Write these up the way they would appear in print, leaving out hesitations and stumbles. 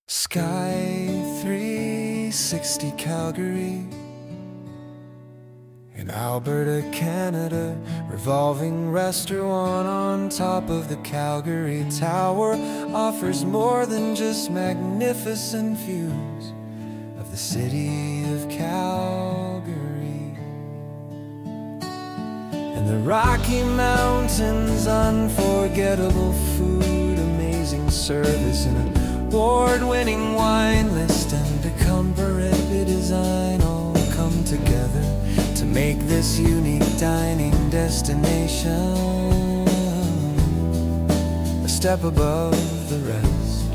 Sky 360 Calgary in Alberta, Canada. Revolving restaurant on top of the Calgary Tower offers more than just magnificent views of the city of Calgary. And the Rocky Mountains, unforgettable food, amazing service, and award-winning wine list and a contemporary design all come together to make this unique dining destination a step above the rest.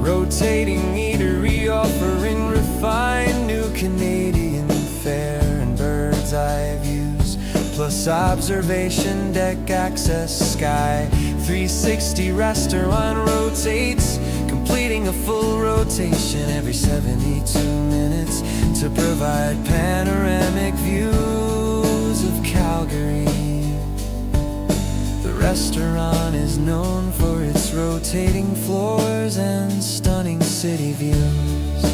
Rotating eatery offering refined new Canadian fare and bird's eye views, plus observation deck access. Sky 360 restaurant rotates, completing a full rotation every 72 minutes to provide panoramic views of Calgary. The restaurant is known for its rotating floors and stunning city views.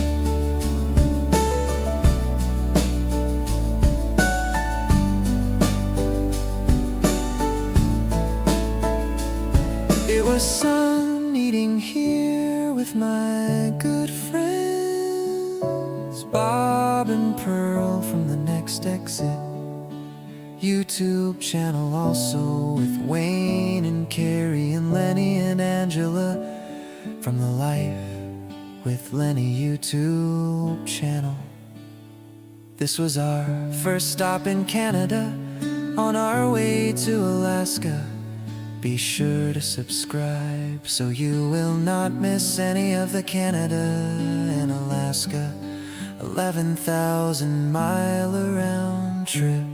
It was sun eating here with my good friends Bob and Pearl from the next exit. YouTube channel also with Wayne and Carrie and Lenny and Angela from the Life with Lenny YouTube channel. This was our first stop in Canada on our way to Alaska. Be sure to subscribe so you will not miss any of the Canada and Alaska 11,000 mile around trip.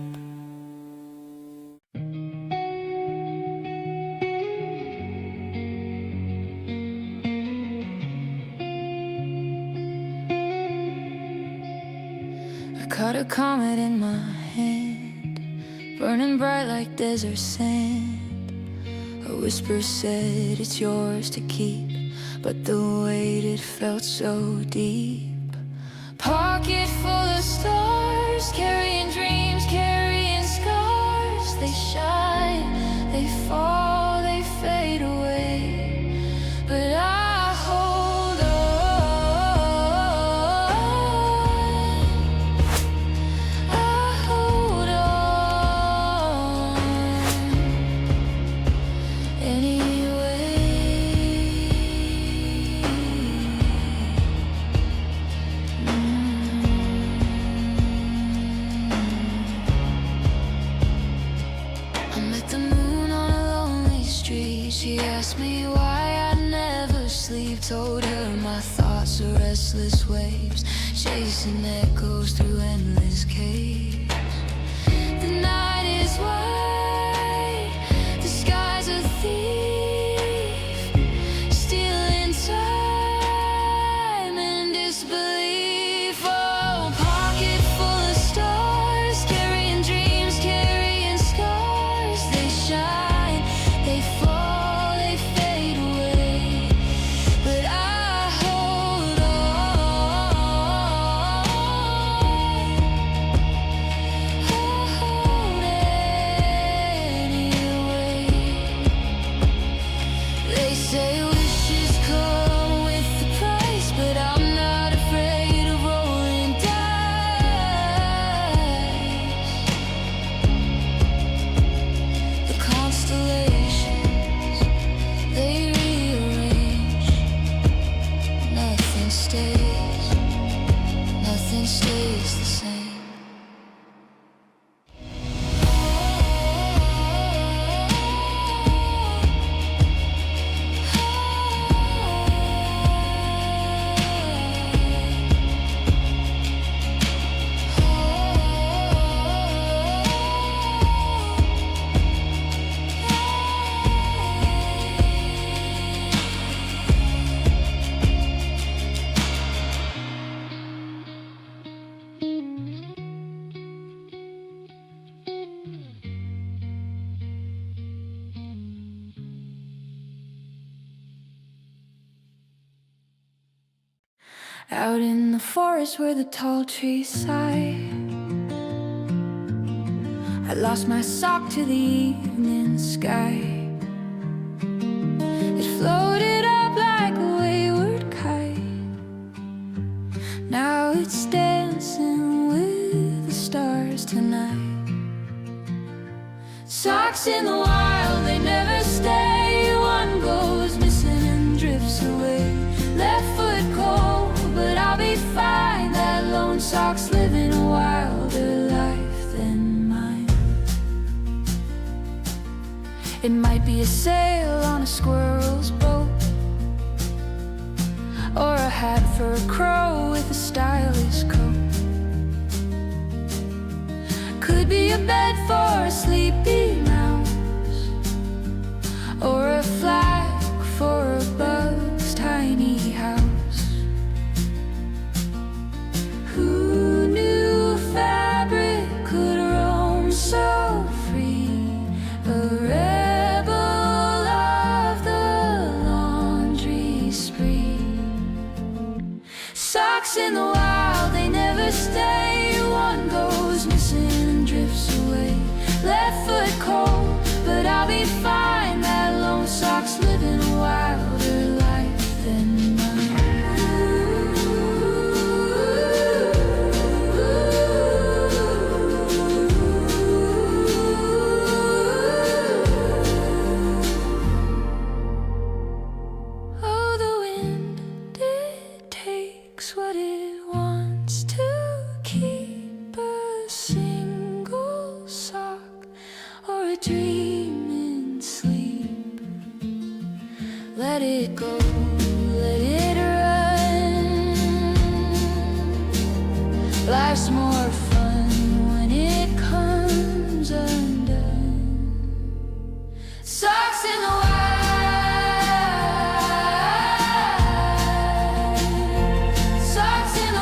I caught a comet in my hand, burning bright like desert sand. A whisper said it's yours to keep, but the weight, it felt so deep. Pocket full of stars, carrying dreams, carrying scars. They shine, they fall, they fade away, but I hold on, I hold on anyway. I met the moon on a lonely street. She asked me why I never sleep. Told her my thoughts are restless waves, chasing echoes through endless caves. The night is white, the sky's a thief, stealing time and disbelief. Oh, pocket full of stars, carrying dreams, carrying scars. They shine, they fall, they fade away, but I hold on, I hold it. Out in the forest where the tall trees sigh, I lost my sock to the evening sky. It floated up like a wayward kite. Now it's dancing with the stars tonight. Socks in the wild, they never stay. One goes missing and drifts away. Left foot cold, but I'll be fine. That lone sock's living a wilder life than mine. It might be a sail on a squirrel's boat, or a hat for a crow with a stylish coat. Could be a bed for a sleepy mouse, or a flag for a bug's tiny house. Who knew fabric could roam so free? A rebel of the laundry spree. Socks in the wild, they never stay. One goes missing and drifts away. Left foot cold, but I'll be fine. That lone sock's living a wilder life than mine. Oh, the wind, it takes what it wants to keep a single sock or a dream in sleep. Let it go, let it run. Life's more fun when it comes undone. Socks in the wild. Socks in the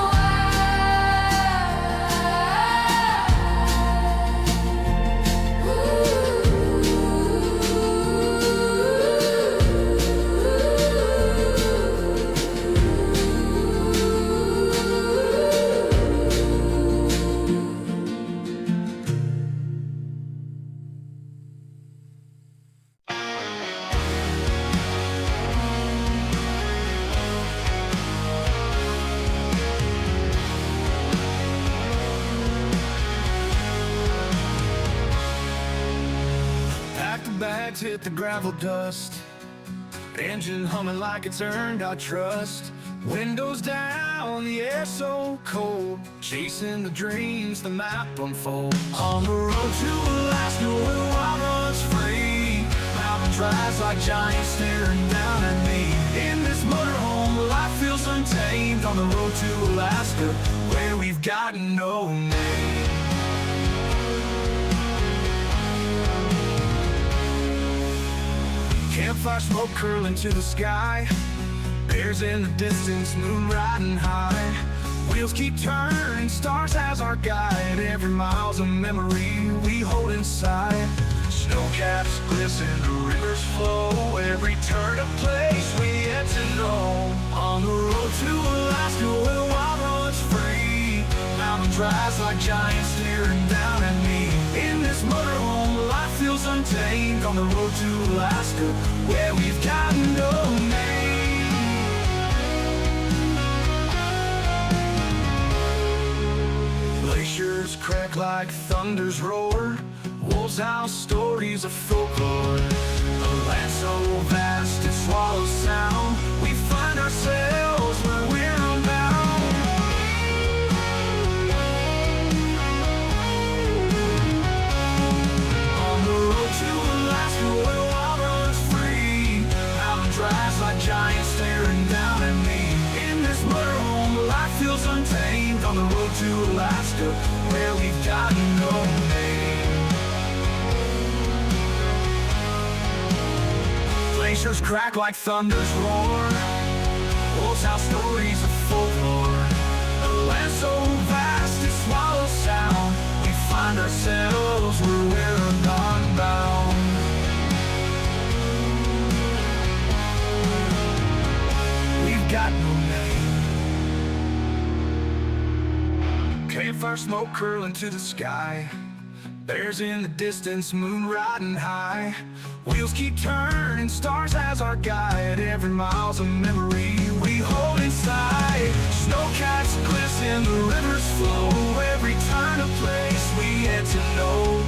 Pack the bags, hit the gravel dust. Engine humming like it's earned our trust. Windows down, the air so cold. Chasing the dreams, the map unfold. On the road to Alaska where the wild runs free. Mountain drives like giants staring down at me. In this motorhome, life feels untamed. On the road to Alaska where we've got no name. Campfire smoke curling to the sky. Bears in the distance, moon riding high. Wheels keep turning, stars as our guide. Every mile's a memory we hold inside. Snow caps glisten, the rivers flow. Every turn a place we yet to know. On the road to Alaska where the wild runs free. Mountain drives like giants staring down at me. In this motorhome, life feels untamed. On the road to Alaska where we've got no name. Glaciers crack like thunder's roar. Wolves howl stories of folklore. A land so vast it swallows sound. We find ourselves where we're unbound. On the road to Alaska where the wild runs free. Mountain drives like giants staring down at me. In this motorhome, life feels untamed. On the road to Alaska where we've got no name. Glaciers crack like thunder's roar. Wolves howl stories of folklore. A land so vast it swallows sound. We find ourselves where we're unbound. We've got no name. Campfire smoke curling to the sky. Bears in the distance, moon riding high. Wheels keep turning, stars as our guide. Every mile's a memory we hold inside. Snowcats glisten, the rivers flow. Every turn a place we head to know.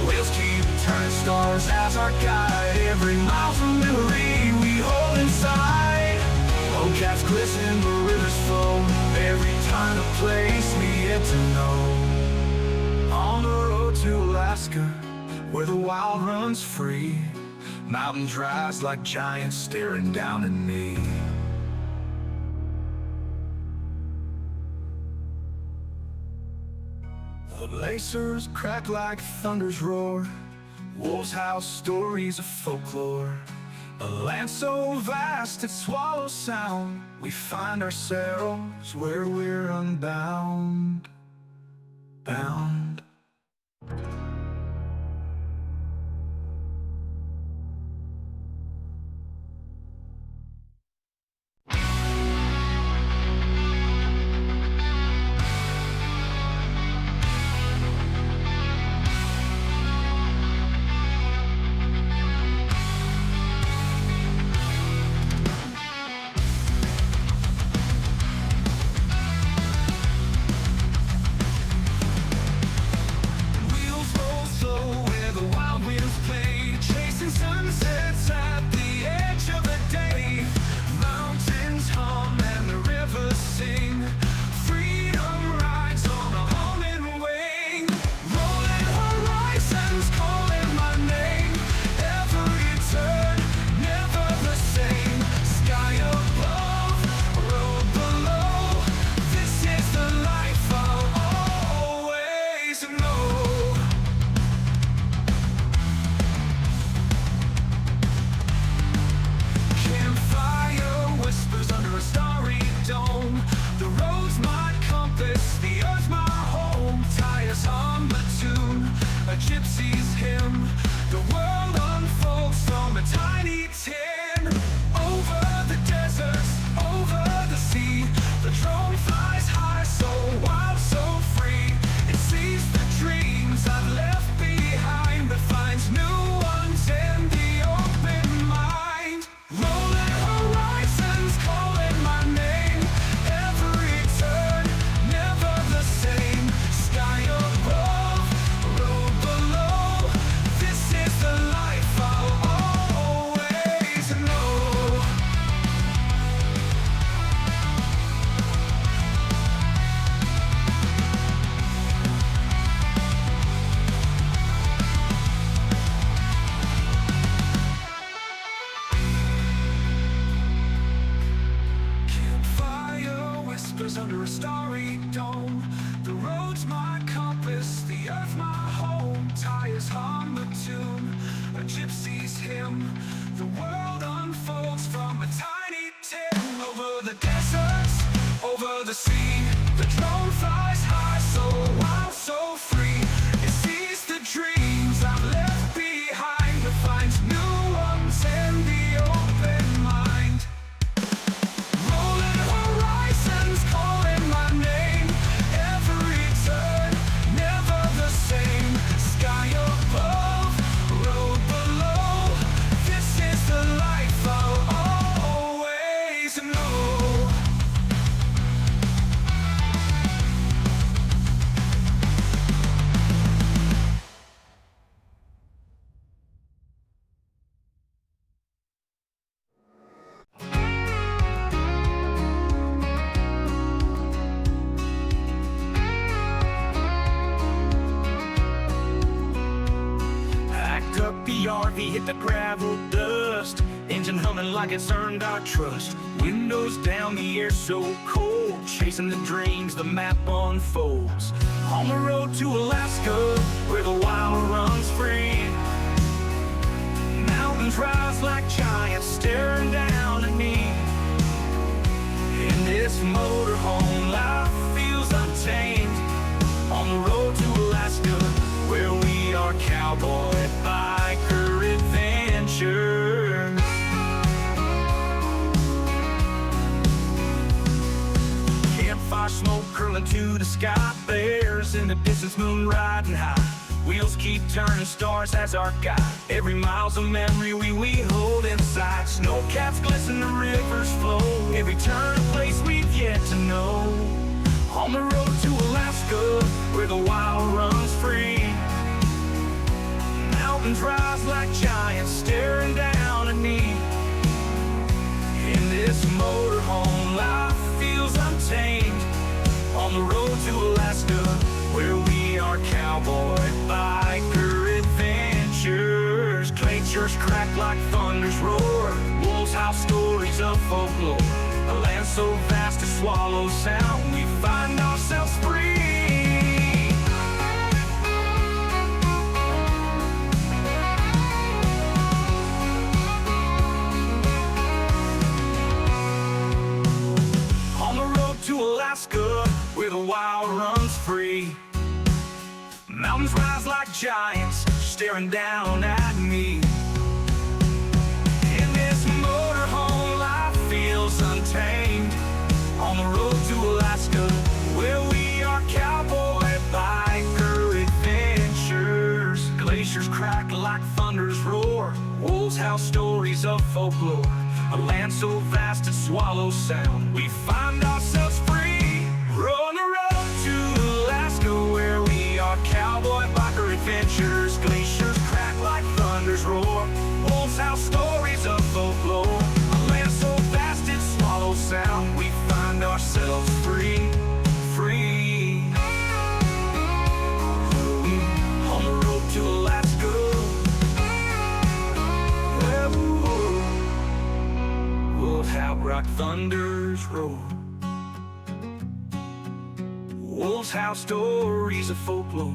Wheels keep turning, stars as our guide. Every mile's a memory we hold inside. Snowcats glisten, the rivers flow. Every turn a place we head to know. On the road to Alaska, where the wild runs free. Mountains rise like giants staring down at me. The lacers crack like thunder's roar. Wolves howl stories of folklore. A land so vast it swallows sound. We find ourselves where we're unbound. Bound. Under a starry dome, the road's my compass, the earth my home. Tires hum a tune, a gypsy's hymn. The world unfolds from a tiny tip. Over the deserts, over the sea, the drone flies high, so wild, so free. It sees the dreams I've left behind, but finds new ones in the open mind. Rolling horizons calling my name. Every turn, never the same. Sky above, road below. This is the life I'll always know. Packed up the RV, hit the gravel dust. Engine humming like it's earned our trust. Windows down, the air so cold. Chasing the dreams, the map unfolds. On the road to Alaska, where the wild runs free. Mountains rise like giants staring down at me. In this motorhome, life feels untamed. On the road to Alaska, where we are cowboy biker adventures. Campfire smoke curling up to the sky, bears in the distance, moon riding high. Wheels keep turning, stars as our guide. Every mile's a memory we hold inside. Snow caps glisten, the rivers flow. Every turn a place we've yet to know. On the road to Alaska, where the wild runs free. Mountains rise like giants, staring down at me. In this motorhome, life feels untamed. On the road to Alaska, where we are cowboy biker adventures. Glaciers crack like thunder's roar. Wolves howl stories of folklore. A land so vast to swallow sound, we find ourselves free. On the road to Alaska, where the wild runs free. Mountains rise like giants, staring down at me. In this motorhome, life feels untamed. On the road to Alaska, where we are cowboy biker adventures. Glaciers crack like thunder's roar. Wolves howl stories of folklore. A land so vast it swallows sound, we find ourselves free. On the road to Alaska, where we are cowboy biker adventures. Glaciers crack like thunder's roar. Wolves howl stories of folklore. A land so vast it swallows sound, we find ourselves free, free. On the road to Alaska, wolves howl like thunder's roar. Wolves howl stories of folklore.